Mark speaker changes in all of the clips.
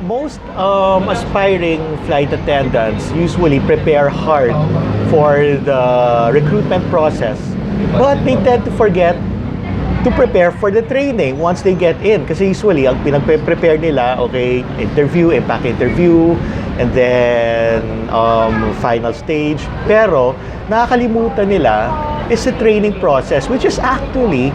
Speaker 1: most aspiring flight attendants usually prepare hard for the recruitment process, but they tend to forget to prepare for the training once they get in. Kasi usually, ang pinag-prepare nila, okay, interview, impact interview, and then final stage. Pero, nakakalimutan nila is the training process, which is actually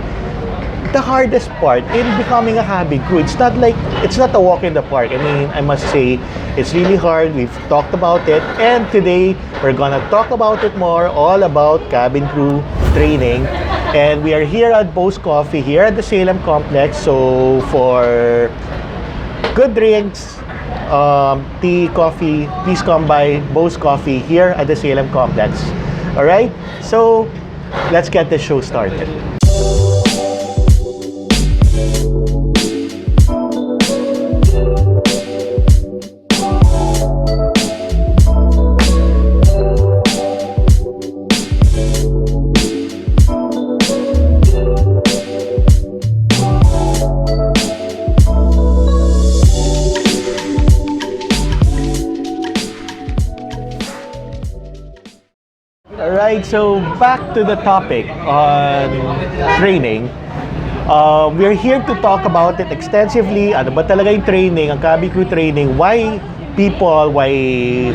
Speaker 1: the hardest part in becoming a cabin crew. It's not a walk in the park. I mean, I must say, it's really hard. We've talked about it, and today we're gonna talk about it more, all about cabin crew training. And we are here at Bo's Coffee here at the Salem Complex. So for good drinks, tea, coffee, please come by Bo's Coffee here at the Salem Complex. All right. So let's get the show started. Alright, so back to the topic on training. We're here to talk about it extensively. Ano ba talaga yung training, ang cabin crew training? Why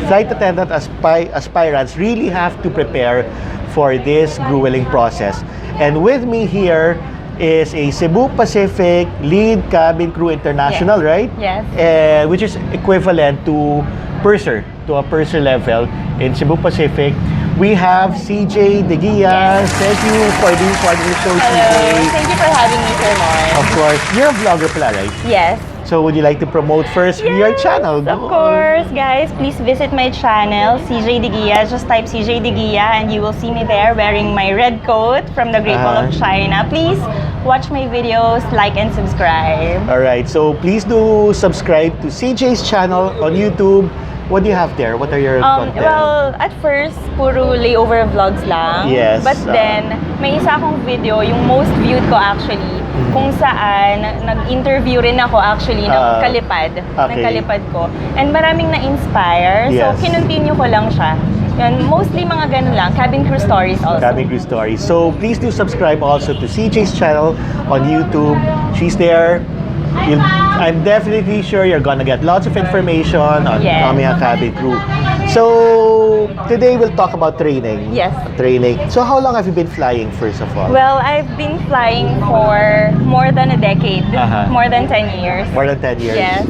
Speaker 1: flight attendant aspirants really have to prepare for this grueling process. And with me here is a Cebu Pacific lead cabin crew international,
Speaker 2: Yes.
Speaker 1: right?
Speaker 2: Yes.
Speaker 1: Which is equivalent to a purser level in Cebu Pacific. We have CJ De Guia.
Speaker 2: Yes.
Speaker 1: Thank you for being part of the show,
Speaker 2: Hello.
Speaker 1: CJ.
Speaker 2: Thank you for having me, Sir Mon.
Speaker 1: Of course, you're a vlogger pala, right?
Speaker 2: Yes.
Speaker 1: So would you like to promote first your channel?
Speaker 2: Of course, guys. Please visit my channel, CJ De Guia. Just type CJ De Guia and you will see me there wearing my red coat from the Great Wall of China. Please watch my videos, like and subscribe.
Speaker 1: Alright, so please do subscribe to CJ's channel on YouTube. What do you have there? What are your content?
Speaker 2: Well, at first, puro layover vlogs lang.
Speaker 1: Yes.
Speaker 2: But then, may isa akong video, yung most viewed ko actually, kung saan nag-interview rin ako actually ng kalipad.
Speaker 1: Okay.
Speaker 2: Ng kalipad ko. And maraming na-inspire.
Speaker 1: Yes.
Speaker 2: So, kinontinue ko lang siya. Yan, mostly mga ganun lang. Cabin crew stories also.
Speaker 1: Cabin crew stories. So please do subscribe also to CJ's channel on YouTube. She's there. I'm definitely sure you're gonna get lots of information on becoming a cabin crew. So today we'll talk about training.
Speaker 2: Yes.
Speaker 1: Training. So how long have you been flying, first of all?
Speaker 2: Well, I've been flying for more than a decade. More than 10 years.
Speaker 1: More than 10 years.
Speaker 2: Yes.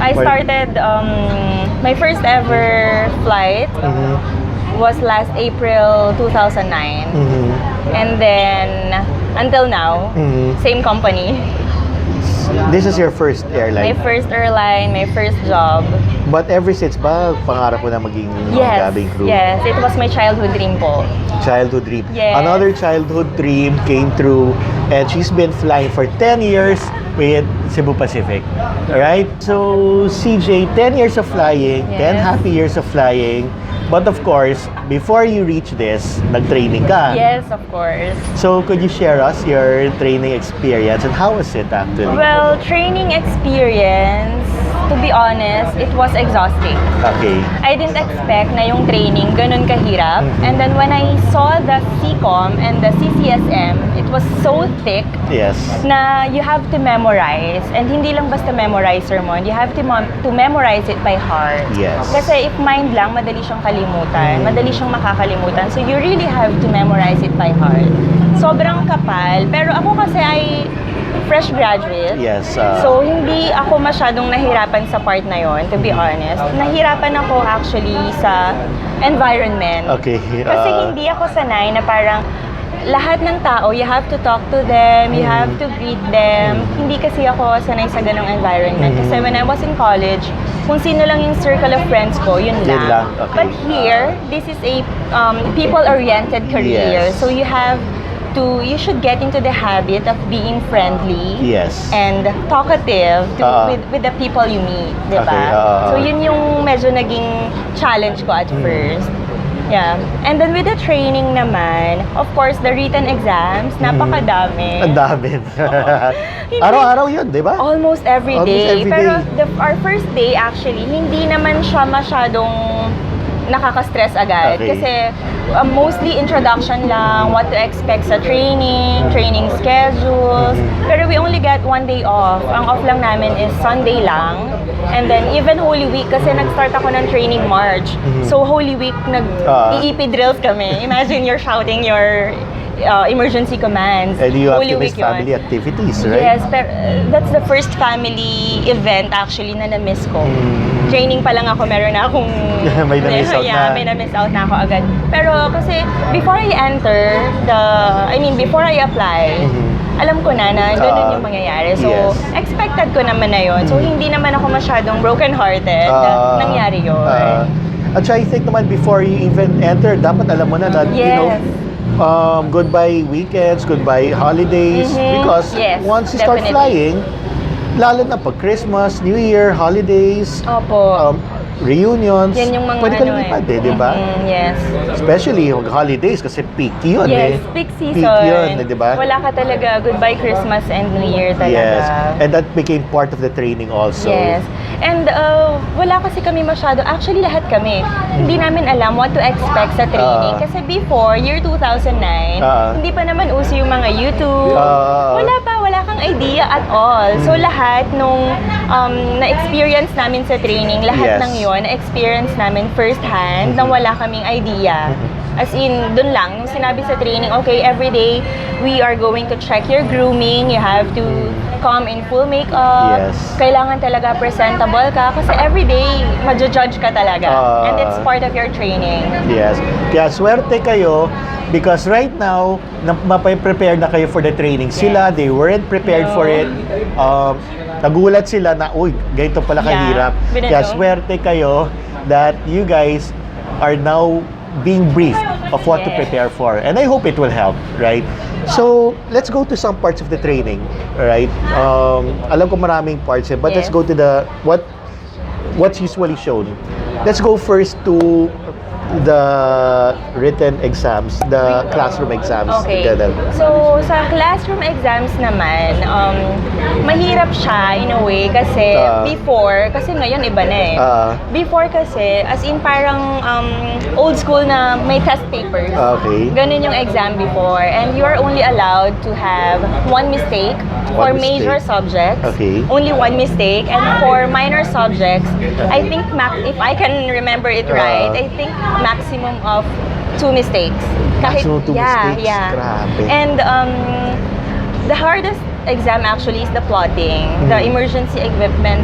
Speaker 2: I started my first ever flight was last April 2009. And then until now, same company.
Speaker 1: This is your first airline?
Speaker 2: My first airline, my first job.
Speaker 1: But ever since ba, pangarap mo na maging cabin crew?
Speaker 2: Yes, it was my childhood dream po.
Speaker 1: Childhood dream.
Speaker 2: Yes.
Speaker 1: Another childhood dream came true, and she's been flying for 10 years with Cebu Pacific. Alright? So, CJ, 10 years of flying, 10 happy years of flying. But of course, before you reach this, nag-training ka.
Speaker 2: Yes, of course.
Speaker 1: So, could you share us your training experience and how was it actually?
Speaker 2: Well, training experience, to be honest, it was exhausting.
Speaker 1: Okay.
Speaker 2: I didn't expect na yung training ganun kahirap. And then when I saw the CCOM and the CCSM, it was so thick
Speaker 1: Yes.
Speaker 2: na you have to memorize. And hindi lang basta memorize, Sir Mon. You have to memorize it by heart.
Speaker 1: Yes.
Speaker 2: Kasi if mind lang, madali siyang kalimutan. Madali siyang makakalimutan. So you really have to memorize it by heart. Sobrang kapal. Pero ako kasi ay fresh graduate.
Speaker 1: Yes.
Speaker 2: So, hindi ako masyadong nahirapan sa part na yon, to be honest. Nahirapan ako actually sa environment.
Speaker 1: Okay.
Speaker 2: Kasi hindi ako sanay na parang lahat ng tao, you have to talk to them, you have to greet them. Hindi kasi ako sanay sa ganong environment. Kasi when I was in college, kung sino lang yung circle of friends ko, yun lang.
Speaker 1: Okay.
Speaker 2: But here, this is a people-oriented career.
Speaker 1: Yes.
Speaker 2: So, you should get into the habit of being friendly and talkative with the people you meet, di ba?
Speaker 1: Okay,
Speaker 2: So yun yung medyo naging challenge ko at first. Yeah. And then with the training naman, of course, the written exams, napakadami.
Speaker 1: Ang dami.
Speaker 2: Hindi-
Speaker 1: Araw-araw yun, di ba?
Speaker 2: Almost every
Speaker 1: Almost
Speaker 2: day.
Speaker 1: every
Speaker 2: Pero
Speaker 1: day.
Speaker 2: our first day actually, hindi naman siya masyadong nakaka-stress agad.
Speaker 1: Okay.
Speaker 2: Kasi mostly introduction lang, what to expect sa training schedules. Pero we only get one day off. Ang off lang namin is Sunday lang. And then even Holy Week, kasi nag-start ako ng training March. So Holy Week, nag-EEP drills kami. Imagine you're shouting your emergency commands.
Speaker 1: And you have
Speaker 2: Holy
Speaker 1: to miss
Speaker 2: Week yun.
Speaker 1: family activities, right?
Speaker 2: Yes, pero that's the first family event actually na na-miss ko. Training pa lang ako, meron na akong
Speaker 1: May na-miss out na.
Speaker 2: may na-miss out na ako agad. Pero kasi before I enter before I apply, alam ko na ganun yung mangyayari. So,
Speaker 1: yes.
Speaker 2: expected ko naman na yun. So, hindi naman ako masyadong broken-hearted na nangyari yun.
Speaker 1: At I think naman before you even enter, dapat alam mo na that,
Speaker 2: Yes.
Speaker 1: goodbye weekends, goodbye holidays. Because
Speaker 2: Yes,
Speaker 1: once you start
Speaker 2: definitely.
Speaker 1: flying, lalo na pag Christmas, New Year, holidays,
Speaker 2: Opo.
Speaker 1: reunions,
Speaker 2: Yan yung mga
Speaker 1: pwede ka lumipad di ba?
Speaker 2: Yes.
Speaker 1: Especially yung holidays kasi peak yun
Speaker 2: Yes, peak season.
Speaker 1: Peak yun, di ba?
Speaker 2: Wala ka talaga. Goodbye Christmas and New Year talaga.
Speaker 1: Yes, and that became part of the training also.
Speaker 2: Yes. And wala kasi kami masyado. Actually, lahat kami. Hindi namin alam what to expect sa training. Kasi before, year 2009, hindi pa naman uso yung mga YouTube. Wala kang idea at all. So, lahat nung na-experience namin sa training, lahat
Speaker 1: Yes.
Speaker 2: ng yun, na-experience namin first-hand nang wala kaming idea. As in, dun lang, yung sinabi sa training, okay, every day, we are going to check your grooming, you have to come in full makeup,
Speaker 1: Yes.
Speaker 2: kailangan talaga presentable ka, kasi every day, madjudge ka talaga. And it's part of your training.
Speaker 1: Yes. Kaya swerte kayo because right now, mapaprepare na kayo for the training. Sila, they weren't prepared for it. Nagulat sila na, uy, ganito pala kahirap.
Speaker 2: Yeah,
Speaker 1: Kaya swerte kayo that you guys are now being briefed of what to
Speaker 2: Yes.
Speaker 1: prepare for. And I hope it will help, right? So, let's go to some parts of the training, right? Alam ko maraming parts but let's
Speaker 2: Yes.
Speaker 1: go to what's usually shown. Let's go first to the written exams, the classroom exams.
Speaker 2: Okay.
Speaker 1: Ganun.
Speaker 2: So, sa classroom exams naman, mahirap siya in a way kasi before, kasi ngayon iba na eh. Before kasi, as in parang old school na may test papers.
Speaker 1: Okay.
Speaker 2: Ganun yung exam before. And you are only allowed to have one mistake for
Speaker 1: One
Speaker 2: major
Speaker 1: mistake.
Speaker 2: subjects.
Speaker 1: Okay.
Speaker 2: Only one mistake. And for minor subjects, I think, if I can remember it right, I think maximum of 2 mistakes.
Speaker 1: Maximum 2 mistakes?
Speaker 2: Yeah.
Speaker 1: Grabe.
Speaker 2: And the hardest exam actually is the plotting, the emergency equipment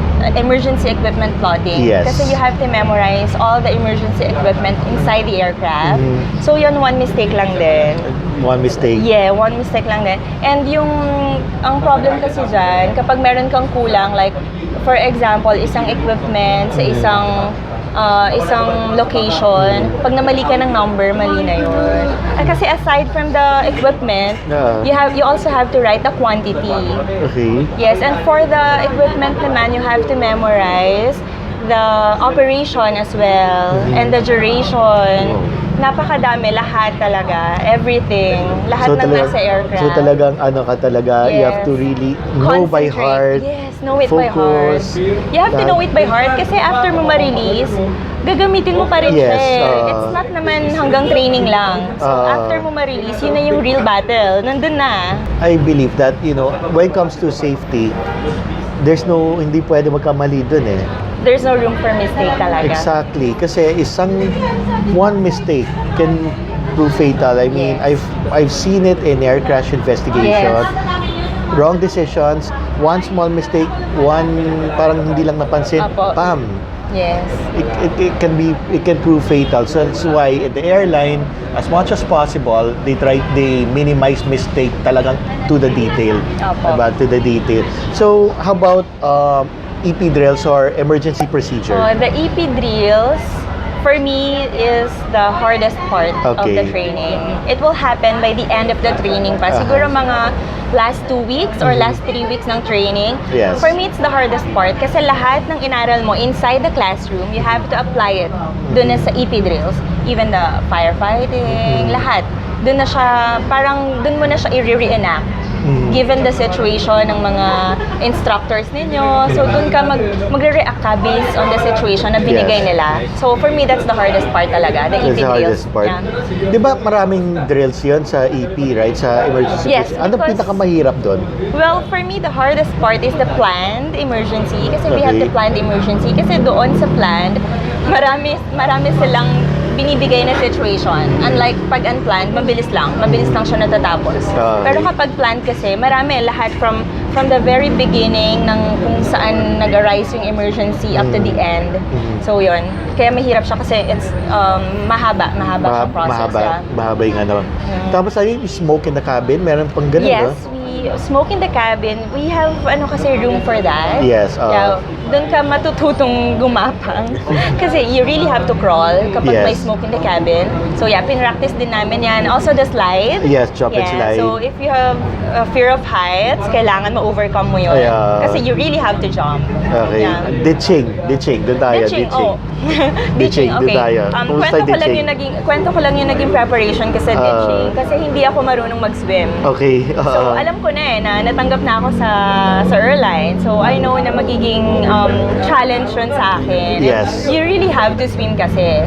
Speaker 2: plotting.
Speaker 1: Yes.
Speaker 2: Kasi you have to memorize all the emergency equipment inside the aircraft. So yun, one mistake lang din.
Speaker 1: One mistake.
Speaker 2: Yeah, one mistake lang din. And ang problem kasi dyan, kapag meron kang kulang, like, for example, isang equipment sa isang location, pag namali ka ng number, mali na yun. At kasi aside from the equipment, you also have to write the quantity.
Speaker 1: Okay.
Speaker 2: Yes, and for the equipment naman, you have to memorize the operation as well, and the duration. Napakadami, lahat talaga, everything, lahat ng nasa aircraft.
Speaker 1: So talagang you have to really know by heart.
Speaker 2: Yes, know it by heart.
Speaker 1: Focus.
Speaker 2: You have to know it by heart kasi after mo ma-release, gagamitin mo pa rin siya. It's not naman hanggang training lang. So after mo ma-release, yun na yung real battle. Nandun na.
Speaker 1: I believe that, when it comes to safety, hindi pwede magkamali dun eh.
Speaker 2: There's no room for mistake talaga.
Speaker 1: Exactly. Kasi one mistake can prove fatal. I mean, I've seen it in air crash investigation.
Speaker 2: Yes.
Speaker 1: Wrong decisions, one small mistake, parang hindi lang napansin,
Speaker 2: Apo.
Speaker 1: pam.
Speaker 2: Yes.
Speaker 1: It can prove fatal. So that's why in the airline, as much as possible, they minimize mistake talagang to the detail.
Speaker 2: Apo.
Speaker 1: To the detail. So how about EP drills or emergency procedure?
Speaker 2: The EP drills, for me, is the hardest part of the
Speaker 1: Okay.
Speaker 2: training. It will happen by the end of the training pa. Siguro mga last 2 weeks or last 3 weeks ng training.
Speaker 1: Yes.
Speaker 2: For me, it's the hardest part kasi lahat ng inaral mo inside the classroom, you have to apply it dun sa EP drills. even the firefighting, lahat. Doon na siya, parang doon mo na siya i-reenact. Given the situation ng mga instructors ninyo. So, doon ka magre-react ka based on the situation na binigay nila. So, for me, that's the hardest part talaga, the EP drills. Yeah.
Speaker 1: Di ba maraming drills yun sa EP, right? Sa emergency.
Speaker 2: Yes.
Speaker 1: Ano pinakamahirap doon?
Speaker 2: Well, for me, the hardest part is the planned emergency. Kasi we have the planned emergency. Kasi doon sa planned, marami silang binibigay na situation. Unlike pag unplanned, mabilis lang siya natatapos. Pero kapag planned kasi, marami lahat from the very beginning ng kung saan nag-arise yung emergency up to the end. So yun. Kaya mahirap siya kasi it's mahaba siyang process.
Speaker 1: Mahaba yung ano. Tapos ayun, yung smoke in the cabin, meron pang ganun,
Speaker 2: yes, we smoke in the cabin. We have kasi room for that.
Speaker 1: Yes.
Speaker 2: Yeah, doon ka matututong gumapang. Kasi you really have to crawl kapag may smoke in the cabin. So yeah, pinractice din namin yan. Also the slide.
Speaker 1: Yes, jump and slide.
Speaker 2: So if you have a fear of heights, kailangan ma-overcome mo yun. Kasi you really have to jump.
Speaker 1: Okay. Yeah. Ditching. Doon tayo. Ditching.
Speaker 2: Okay. Kwento ko lang yung naging preparation kasi ditching. Kasi hindi ako marunong mag-swim.
Speaker 1: Okay.
Speaker 2: So alam ko na na natanggap na ako sa Airlines. So I know na magiging challenge yun sa akin.
Speaker 1: Yes.
Speaker 2: You really have to swim kasi.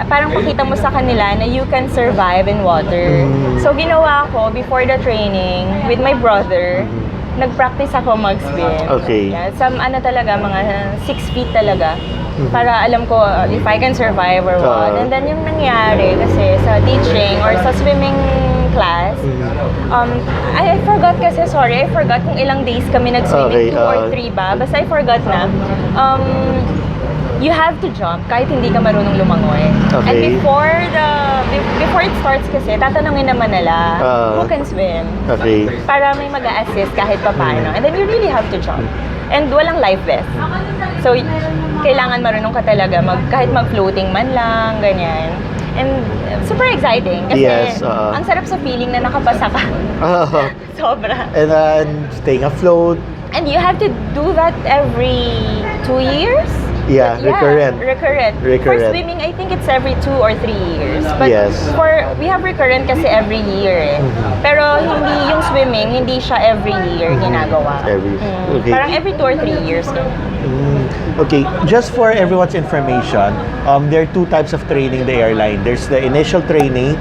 Speaker 2: Parang pakita mo sa kanila na you can survive in water. So ginawa ko before the training with my brother, nag-practice ako mag-swim.
Speaker 1: Okay.
Speaker 2: Yeah, talaga, mga 6 feet talaga. Para alam ko if I can survive or what. And then yung nangyari kasi sa teaching or sa swimming class, I forgot kasi, I forgot kung ilang days kami nag-swimming, 2 or 3 ba? Basta I forgot na. You have to jump kahit hindi ka marunong lumangoy.
Speaker 1: Okay.
Speaker 2: And before it starts kasi, tatanungin naman nila who can swim.
Speaker 1: Okay.
Speaker 2: Para may mag-a-assist kahit papaano. And then you really have to jump. And walang life vest. So, kailangan marunong ka talaga kahit mag-floating man lang, ganyan. And super exciting kasi ang sarap sa feeling na nakapasa ka. Sobra.
Speaker 1: And then staying afloat.
Speaker 2: And you have to do that every 2 years?
Speaker 1: Yeah, recurrent.
Speaker 2: For swimming, I think it's every 2 or 3 years. But we have recurrent kasi every year. Pero hindi yung swimming, hindi siya every year ginagawa.
Speaker 1: Okay.
Speaker 2: Parang every 2 or 3 years.
Speaker 1: Okay, just for everyone's information, there are 2 types of training in the airline. There's the initial training,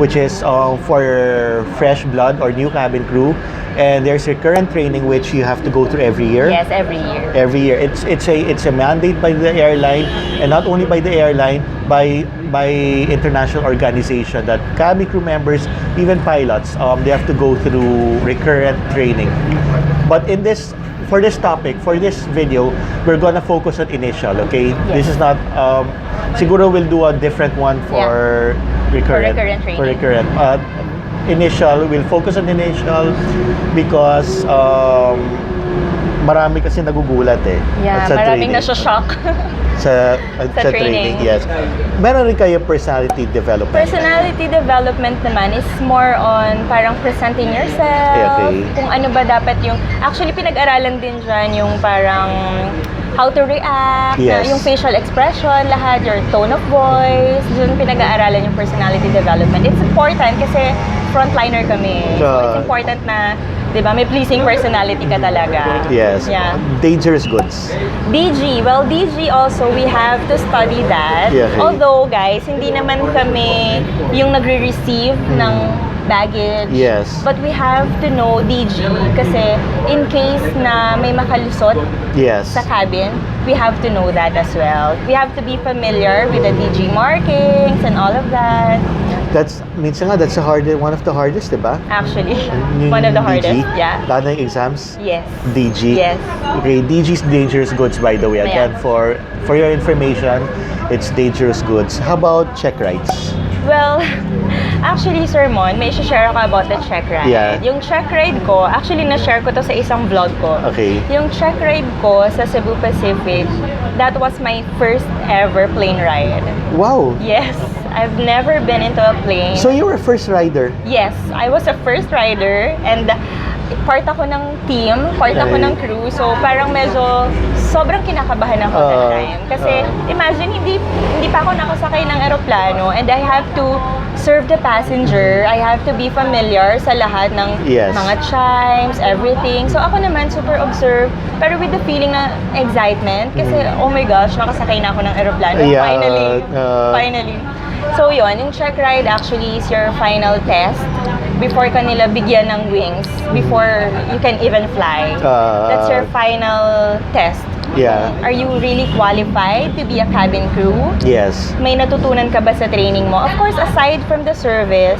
Speaker 1: which is for fresh blood or new cabin crew. And there's recurrent training which you have to go through every year.
Speaker 2: Yes, every year.
Speaker 1: Every year. It's a mandate by the airline, and not only by the airline, by international organization that cabin crew members, even pilots, they have to go through recurrent training. But for this topic, for this video, we're gonna focus on initial, okay? This is not, siguro we'll do a different one for recurrent.
Speaker 2: For recurrent training.
Speaker 1: For recurrent. Initial, we'll focus on initial because marami kasi nagugulat
Speaker 2: Yeah, maraming nasa-shock.
Speaker 1: sa training, yes. Meron rin kayo personality development.
Speaker 2: Personality development naman is more on parang presenting yourself. Kung ano ba dapat yung... Actually, pinag-aralan din dyan yung parang how to react, yung facial expression, lahat, your tone of voice. Dun pinag-aaralan yung personality development. It's important kasi frontliner kami. So it's important na, di ba, may pleasing personality ka talaga.
Speaker 1: Yes. Yeah. Dangerous goods.
Speaker 2: DG. Well, DG also, we have to study that. Although, guys, hindi naman kami yung nagre-receive ng baggage.
Speaker 1: Yes.
Speaker 2: But we have to know DG kasi in case na may makalusot sa cabin, we have to know that as well. We have to be familiar with the DG markings and all of that.
Speaker 1: Minsan nga, that's one of the hardest, diba?
Speaker 2: Actually, one of the hardest, yeah.
Speaker 1: Lalo na yung exams?
Speaker 2: Yes.
Speaker 1: DG?
Speaker 2: Yes.
Speaker 1: Okay, DG is dangerous goods, by the way. Again, for your information, it's dangerous goods. How about check rides?
Speaker 2: Well, actually, Sir Mon, may share ako about the check ride.
Speaker 1: Yeah.
Speaker 2: Yung check ride ko, actually, na-share ko to sa isang vlog ko.
Speaker 1: Okay.
Speaker 2: Yung check ride ko sa Cebu Pacific, that was my first ever plane ride.
Speaker 1: Wow.
Speaker 2: Yes. I've never been into a plane.
Speaker 1: So you were a first rider?
Speaker 2: Yes. I was a first rider and part ako ng team, part ako ng crew. So parang medyo sobrang kinakabahan ako that time. Kasi imagine, hindi pa ako nakasakay ng eroplano and I have to serve the passenger. I have to be familiar sa lahat ng mga chimes, everything. So ako naman super observed, pero with the feeling na excitement kasi oh my gosh, nakasakay na ako ng eroplano. Finally. So yun, yung check ride actually is your final test before ka nila bigyan ng wings, before you can even fly. That's your final test.
Speaker 1: Yeah.
Speaker 2: Are you really qualified to be a cabin crew?
Speaker 1: Yes.
Speaker 2: May natutunan ka ba sa training mo? Of course, aside from the service,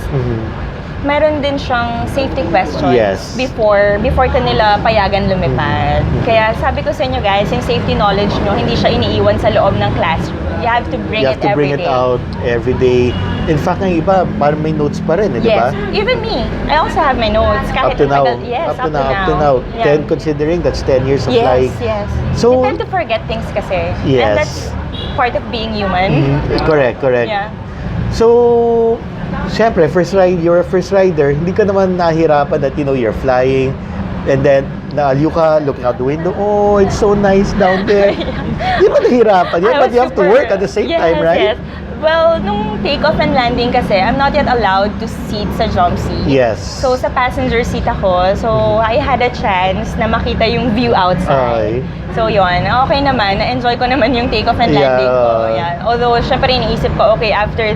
Speaker 2: meron din siyang safety questions before ka nila payagan lumipad. Kaya sabi ko sa inyo guys, yung safety knowledge nyo, hindi siya iniiwan sa loob ng classroom. You have to bring it every day.
Speaker 1: You have to bring it out every day. In fact, ng iba, parang may notes pa rin, di ba?
Speaker 2: Yes, even me. I also have my notes. Kahit
Speaker 1: Up to now.
Speaker 2: Yes,
Speaker 1: up to now.
Speaker 2: Yeah.
Speaker 1: 10, considering that's 10 years of flying.
Speaker 2: Yes.
Speaker 1: So,
Speaker 2: you tend to forget things kasi.
Speaker 1: Yes.
Speaker 2: And that's part of being human.
Speaker 1: Correct.
Speaker 2: Yeah.
Speaker 1: So, syempre, you're a first rider, hindi ka naman nahirapan that, you're flying, and then, naaliw ka, looking out the window, oh, it's so nice down there. Di ba nahirapan yan? But you have to work at the same time, right?
Speaker 2: Yes. Well, nung take-off and landing kasi, I'm not yet allowed to sit sa jump seat.
Speaker 1: Yes.
Speaker 2: So, sa passenger seat ako. So, I had a chance na makita yung view outside. So, yun. Okay naman. Na-enjoy ko naman yung take-off and landing ko. Yeah. Although, syempre, iniisip ko, okay, after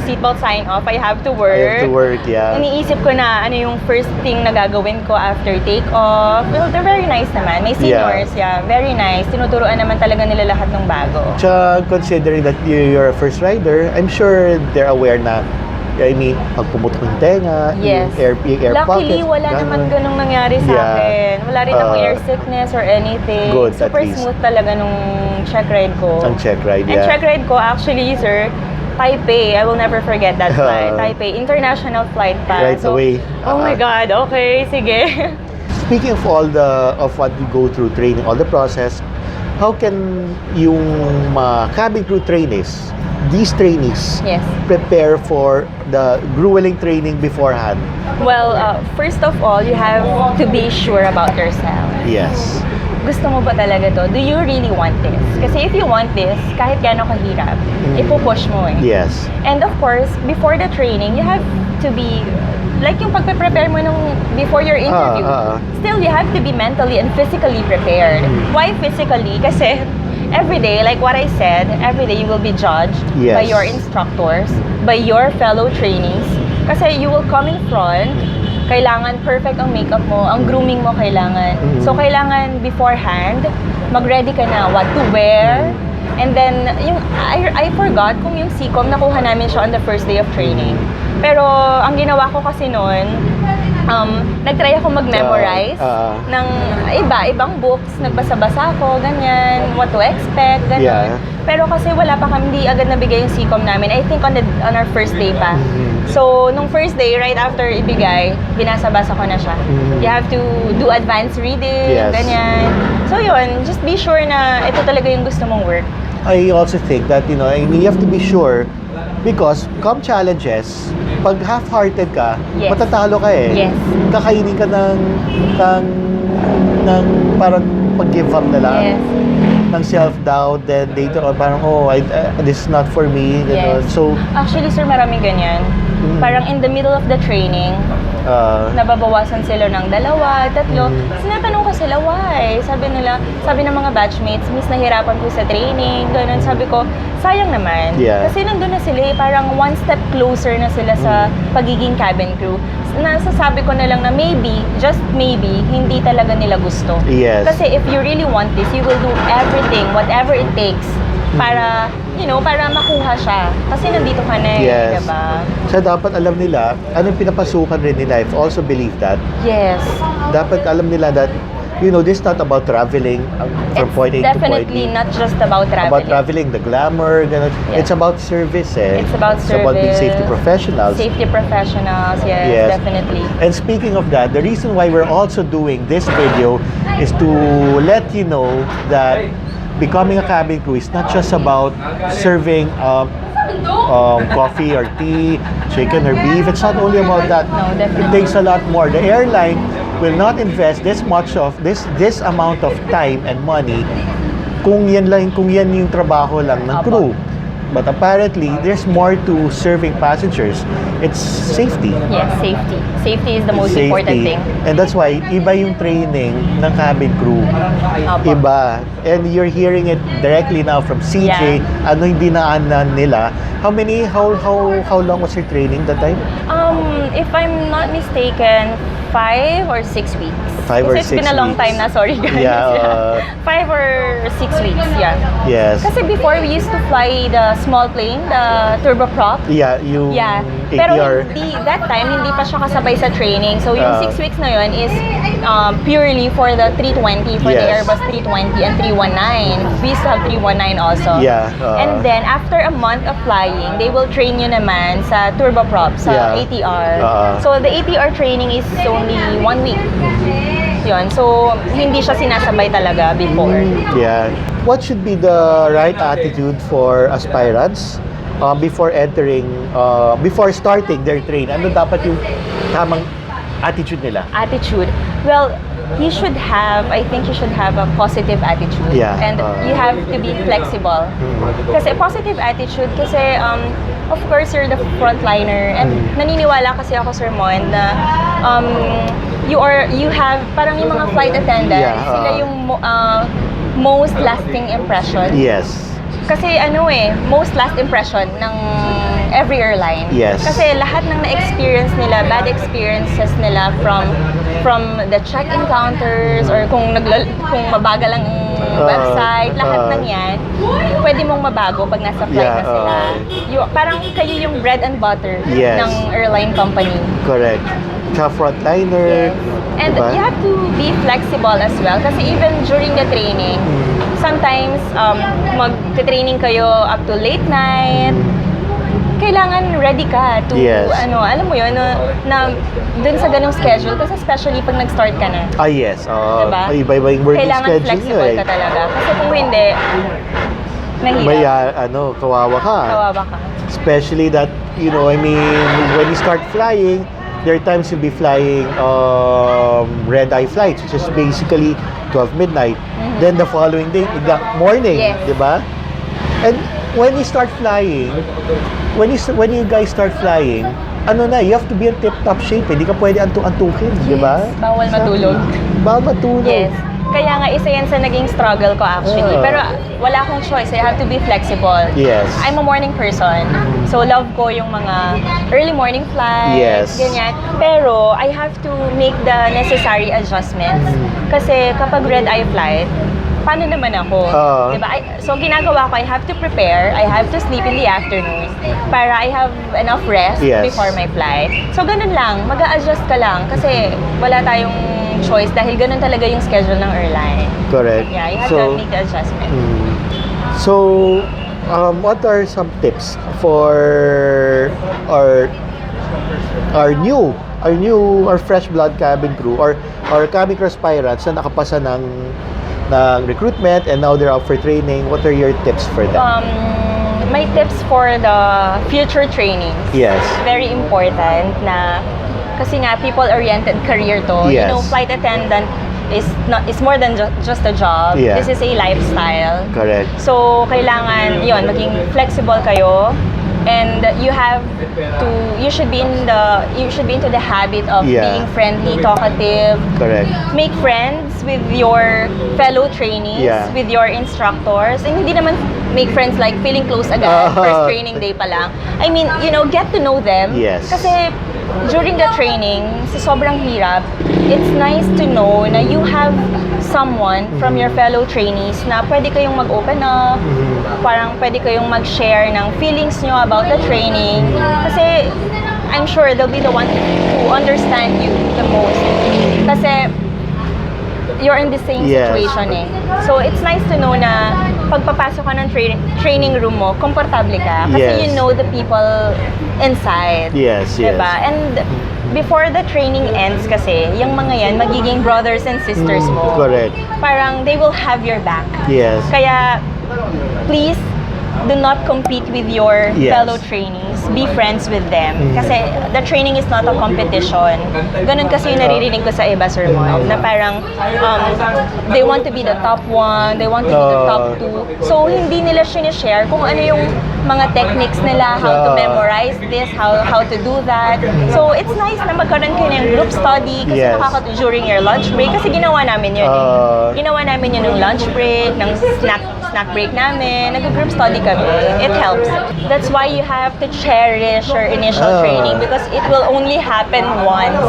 Speaker 2: seatbelt sign-off, I have to work.
Speaker 1: I have to work, yeah.
Speaker 2: Iniisip ko na ano yung first thing na gagawin ko after take-off. Well, they're very nice naman. May seniors, very nice. Tinuturuan naman talaga nila lahat ng bago.
Speaker 1: Tsaka, considering that you're a first rider, I'm sure they're aware na, pag pumutok ng tenga, yung air
Speaker 2: Luckily,
Speaker 1: pockets.
Speaker 2: wala naman ganung nangyari sa akin. Wala rin akong air sickness or anything.
Speaker 1: Good,
Speaker 2: super
Speaker 1: at least.
Speaker 2: smooth talaga nung check ride ko.
Speaker 1: Ang check ride,
Speaker 2: And check ride ko, actually, sir, Taipei. I will never forget that flight. Taipei, international flight pa.
Speaker 1: Right away.
Speaker 2: Oh my God, okay, sige.
Speaker 1: Speaking of of what we go through training, all the process, how can yung cabin crew these trainees prepare for the grueling training beforehand?
Speaker 2: Well, first of all, you have to be sure about yourself.
Speaker 1: Yes.
Speaker 2: Gusto mo ba talaga to? Do you really want this? Kasi if you want this, kahit gaano kahirap, ipupush mo eh.
Speaker 1: Yes.
Speaker 2: And of course, before the training, you have to be, like yung pagpe-prepare mo before your interview, still you have to be mentally and physically prepared. Why physically? Kasi every day, like what I said, every day you will be judged by your instructors, by your fellow trainees. Kasi you will come in front, kailangan perfect ang makeup mo, ang grooming mo kailangan. So kailangan beforehand, mag-ready ka na what to wear. And then, I forgot kung yung CCOM nakuha namin siya on the first day of training. Pero ang ginawa ko kasi noon, nag-try ako mag-memorize ng ibang books, nagbasa-basa ako, ganyan, what to expect, ganyan. Pero kasi wala pa kami, hindi agad nabigay yung CCOM namin. I think on our first day pa. So, nung first day, right after ibigay, binasa-basa ko na siya. You have to do advanced reading, ganyan. So yun, just be sure na ito talaga yung gusto mong work.
Speaker 1: I also think that, you have to be sure because come challenges, pag half-hearted ka, matatalo ka eh.
Speaker 2: Yes.
Speaker 1: Kakainin ka ng parang pag-give up na lang.
Speaker 2: Yes.
Speaker 1: Ng self-doubt, then later on, parang, this is not for me. So,
Speaker 2: actually, sir, maraming ganyan. Parang in the middle of the training, nababawasan sila ng 2, 3. Sinatanong ko sila, why? Sabi ng mga batchmates, miss, nahirapan ko sa training, ganun. Sabi ko, sayang naman. Kasi nandun na sila, parang one step closer na sila sa pagiging cabin crew. Nasasabi ko na lang na maybe, just maybe, hindi talaga nila gusto. Kasi if you really want this, you will do everything, whatever it takes, para, para makuha siya. Kasi nandito ka na eh, diba?
Speaker 1: So, dapat alam nila, anong pinapasukan rin nila. I've also believed that.
Speaker 2: Yes.
Speaker 1: Dapat alam nila that, this is not about traveling from point A to point B.
Speaker 2: It's definitely not just about traveling.
Speaker 1: About traveling, the glamour, ganun. It's about service eh.
Speaker 2: It's about service.
Speaker 1: It's about being safety professionals.
Speaker 2: Safety professionals, yes, definitely.
Speaker 1: And speaking of that, the reason why we're also doing this video is to let you know that becoming a cabin crew is not just about serving coffee or tea, chicken or beef. It's not only about that.
Speaker 2: No, definitely.
Speaker 1: It takes a lot more. The airline will not invest this much of this amount of time and money kung yan yung trabaho lang ng crew. But apparently, there's more to serving passengers. It's safety.
Speaker 2: Yes, safety. Safety is the most important thing.
Speaker 1: And that's why, iba yung training ng cabin crew. Iba. And you're hearing it directly now from CJ. Ano yung dinaanan nila. How long was your training that time?
Speaker 2: If I'm not mistaken, 5 or 6 weeks.
Speaker 1: 5 or 6 weeks.
Speaker 2: It's been a long time na, sorry guys.
Speaker 1: Yeah.
Speaker 2: 5 or 6 weeks, yeah.
Speaker 1: Yes.
Speaker 2: Kasi before we used to fly the small plane, the turboprop.
Speaker 1: Yeah, yung
Speaker 2: Pero
Speaker 1: ATR.
Speaker 2: that time, hindi pa siya kasabay sa training. So yung 6 weeks na yun is purely for the 320, for the Airbus 320 and 319. We used to have 319 also.
Speaker 1: Yeah.
Speaker 2: And then, after a month of flying, they will train you naman sa turboprop, sa ATR. So the ATR training is only 1 week. Yun. So, hindi siya sinasabay talaga before.
Speaker 1: Yeah. What should be the right attitude for aspirants before starting their train? Ano dapat yung tamang attitude nila?
Speaker 2: Attitude. Well, I think you should have a positive attitude.
Speaker 1: Yeah.
Speaker 2: And you have to be flexible. Kasi positive attitude, kasi of course, you're the frontliner. And naniniwala kasi ako, Sir Mon, na you have, parang yung mga flight attendants, sila yung most lasting impression.
Speaker 1: Yes.
Speaker 2: Kasi most last impression ng every airline.
Speaker 1: Yes.
Speaker 2: Kasi lahat ng na-experience nila, bad experiences nila from the check-in counters or kung mabagal ang website, lahat ng yan, pwede mong mabago pag nasa flight na sila. Parang kayo yung bread and butter ng airline company.
Speaker 1: Correct. Tsaka frontliner.
Speaker 2: Yes. And you have to be flexible as well kasi even during the training, sometimes mag-training kayo up to late night. Kailangan ready ka to alam mo yun, na dun sa ganung schedule kasi especially pag nag-start ka na.
Speaker 1: Yes.
Speaker 2: Diba?
Speaker 1: Iba-iba yung working
Speaker 2: kailangan
Speaker 1: schedule
Speaker 2: flexible ka talaga. Kasi kung hindi, mahirap.
Speaker 1: Kawawa ka.
Speaker 2: Kawawa ka.
Speaker 1: Especially that, when you start flying, there are times you'll be flying red-eye flights, which is basically 12 midnight. Then the following day, in the morning, di ba? And when you start flying, when you guys start flying, you have to be in tip-top shape. Hindi ka pwede antukin, di ba?
Speaker 2: Bawal matulog.
Speaker 1: Bawal matulog.
Speaker 2: Yes. Kaya nga, isa yan sa naging struggle ko actually. Pero wala akong choice. I have to be flexible.
Speaker 1: Yes.
Speaker 2: I'm a morning person. So, love ko yung mga early morning flights, ganyan. Pero, I have to make the necessary adjustments. Kasi kapag red-eye flight, paano naman ako? Diba? So, ginagawa ko, I have to prepare. I have to sleep in the afternoon para I have enough rest before my flight. So, ganun lang. Mag-a-adjust ka lang kasi wala tayong choice dahil ganun talaga yung schedule ng airline.
Speaker 1: Correct.
Speaker 2: Yeah, you have to make the adjustment.
Speaker 1: So, what are some tips for our fresh blood cabin crew or cabin crew aspirants na nakapasa ng recruitment and now they're up for training? What are your tips for them?
Speaker 2: My tips for the future trainings.
Speaker 1: Yes.
Speaker 2: Very important na kasi nga people-oriented career to.
Speaker 1: Yes.
Speaker 2: Flight attendant is more than just a job.
Speaker 1: Yeah.
Speaker 2: This is a lifestyle.
Speaker 1: Correct.
Speaker 2: So kailangan maging flexible kayo. And you should be into the habit of being friendly, talkative.
Speaker 1: Correct.
Speaker 2: Make friends with your fellow trainees, with your instructors. And hindi naman make friends like feeling close agad, first training day pa lang. I mean, get to know them.
Speaker 1: Yes.
Speaker 2: Kasi during the training, sa sobrang hirap, it's nice to know na you have someone from your fellow trainees na pwede kayong mag-open up, parang pwede kayong mag-share ng feelings nyo about the training. Kasi I'm sure they'll be the one who understand you the most. Kasi you're in the same situation So it's nice to know na pagpapasok ka ng training room mo, komportable ka. Kasi you know the people inside.
Speaker 1: Yes,
Speaker 2: diba? And before the training ends kasi, yung mga yan, magiging brothers and sisters mo.
Speaker 1: Correct.
Speaker 2: Parang they will have your back.
Speaker 1: Yes.
Speaker 2: Kaya, please, do not compete with your fellow trainees. be friends with them. Kasi the training is not a competition. Ganun kasi yung naririnig ko sa iba sermon, na parang they want to be the top one, they want to be the top two. So, hindi nila sinishare kung ano yung mga techniques nila, how to memorize this, how to do that. So, it's nice na magkaroon kayo ng group study kasi during your lunch break, kasi ginawa namin yun. Ginawa namin yun ng lunch break, ng snack break namin, nag-group study kami. It helps. That's why you have to cherish your initial training because it will only happen once.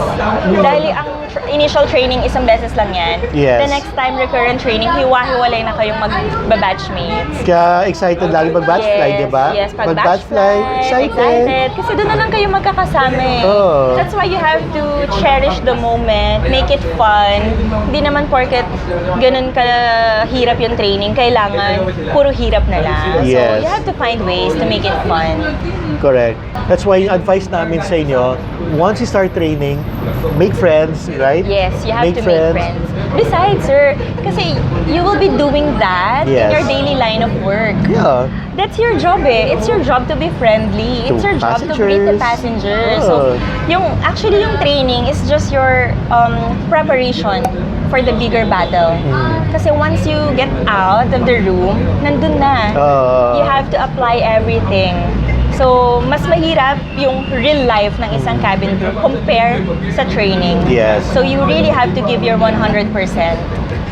Speaker 2: Dahil ang initial training, isang beses lang yan. The next time, recurrent training, hiwa-hiwalay na kayong mag-batchmates.
Speaker 1: Kaya excited lagi mag-batch fly, di ba?
Speaker 2: Yes, pag-batch fly, excited. Kasi doon na lang kayo magkakasama eh. That's why you have to cherish the moment, make it fun. Hindi naman porket ganun kahirap yung training, kailangan puro hirap na lang. So, you have to find ways to make it fun.
Speaker 1: Correct. That's why yung advice namin sa inyo, once you start training, make friends, right?
Speaker 2: Yes, you have to make friends. Besides, sir, kasi you will be doing that in your daily line of work.
Speaker 1: Yeah.
Speaker 2: That's your job eh. It's your job to be friendly. It's your job to greet the passengers. So, actually yung training is just your preparation for the bigger battle. Kasi once you get out of the room, nandun na. You have to apply everything. So, mas mahirap yung real life ng isang cabin crew compare sa training. So, you really have to give your 100%.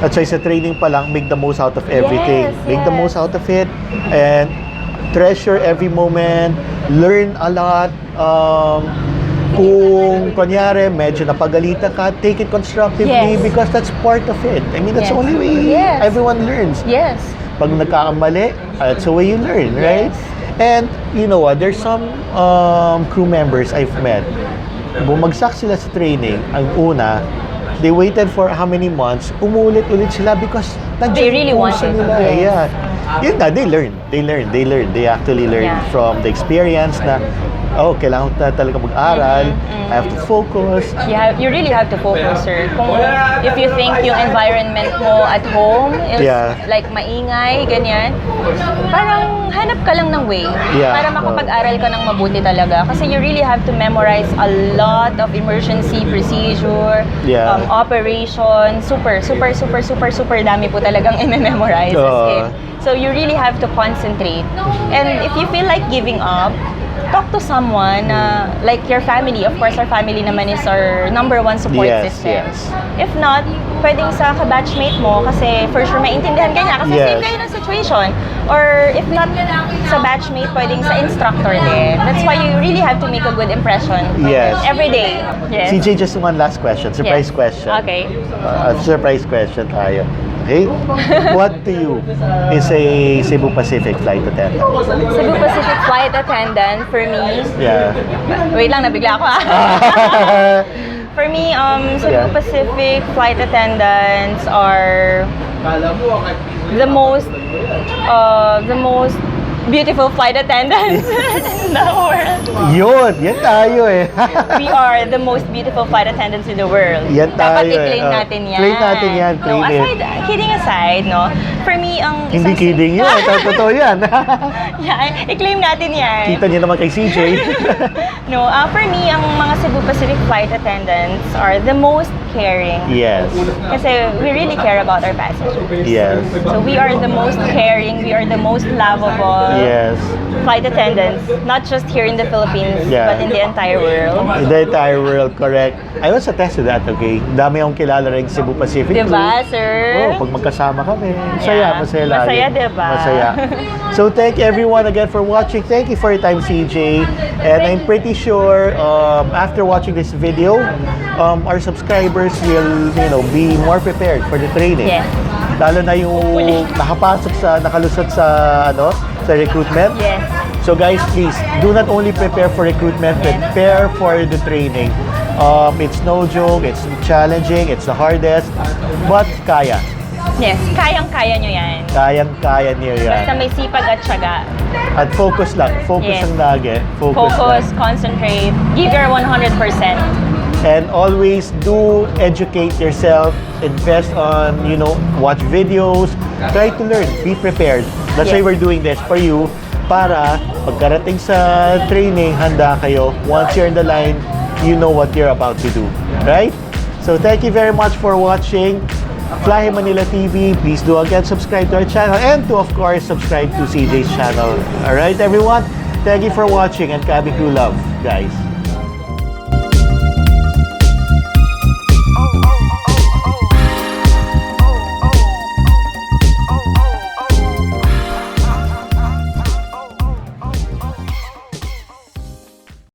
Speaker 1: That's why sa training pa lang, make the most out of everything. Make the most out of it and treasure every moment. Learn a lot. Kung kunyari, medyo napagalitan ka, take it constructively because that's part of it. I mean, that's the only way everyone learns. Pag nagkakamali, that's the way you learn, right? And you know what, there's some crew members I've met, bumagsak sila sa training, ang una, they waited for how many months, umulit-ulit sila because
Speaker 2: they really want it.
Speaker 1: Yun na, they learn. They actually learn from the experience na, kailangan ko talaga mag-aral. I have to focus.
Speaker 2: You really have to focus, sir. If you think yung environment mo at home is like maingay, ganyan, parang hanap ka lang ng way para makapag-aral ka ng mabuti talaga. Kasi you really have to memorize a lot of emergency procedure, operation, super dami po talagang i-memorize. So you really have to concentrate. And if you feel like giving up, talk to someone, like your family. Of course, our family naman is our number one support system. If not, pwedeng sa kabatchmate mo kasi for sure maintindihan ka niya kasi same kayo ng situation. Or if not sa batchmate, pwedeng sa instructor din. That's why you really have to make a good impression every day.
Speaker 1: CJ, just one last question. Surprise question.
Speaker 2: Okay.
Speaker 1: Surprise question tayo. Okay? What to you is a Cebu Pacific flight attendant?
Speaker 2: Cebu Pacific flight attendant for me. Wait lang, nabigla ako For me, Cebu Pacific flight attendants are the most beautiful flight attendants in the world.
Speaker 1: Yan tayo eh.
Speaker 2: We are the most beautiful flight attendants in the world.
Speaker 1: Yan tayo.
Speaker 2: Dapat i-claim natin yan.
Speaker 1: Claim natin yan.
Speaker 2: No, kidding aside, no? For me, ang
Speaker 1: hindi kidding yun. Totoo yan.
Speaker 2: I-claim natin yan.
Speaker 1: Kita niyo naman kay CJ.
Speaker 2: No, for me, ang mga Cebu Pacific flight attendants are the most caring. Kasi we really care about our passengers. So we are the most caring, we are the most lovable flight attendants, not just here in the Philippines, but in the entire world.
Speaker 1: In the entire world, correct. I was attest to that, okay? Dami akong kilala rin Cebu Pacific.
Speaker 2: Diba, sir?
Speaker 1: Pag magkasama kami, masaya lagi.
Speaker 2: Masaya, diba?
Speaker 1: Masaya. So thank everyone again for watching. Thank you for your time, CJ. And I'm pretty sure after watching this video, our subscribers will, be more prepared for the training. Lalo na yung nakalusot sa recruitment. So guys, please, do not only prepare for recruitment, prepare for the training. It's no joke, it's challenging, it's the hardest, but kaya.
Speaker 2: Kayang-kaya nyo yan.
Speaker 1: Kayang-kaya niyo yan.
Speaker 2: Basta may sipag at syaga.
Speaker 1: At focus lang. Focus ang lagi.
Speaker 2: Focus, concentrate, give your 100%.
Speaker 1: And always do educate yourself, invest on, watch videos, try to learn, be prepared. That's why we're doing this for you. para pagkarating sa training, handa kayo. Once you're in the line, you know what you're about to do. Right? So thank you very much for watching Flyhigh Manila TV. Please do again subscribe to our channel and to, of course, subscribe to CJ's channel. Alright, everyone? Thank you for watching and cabin crew love, guys.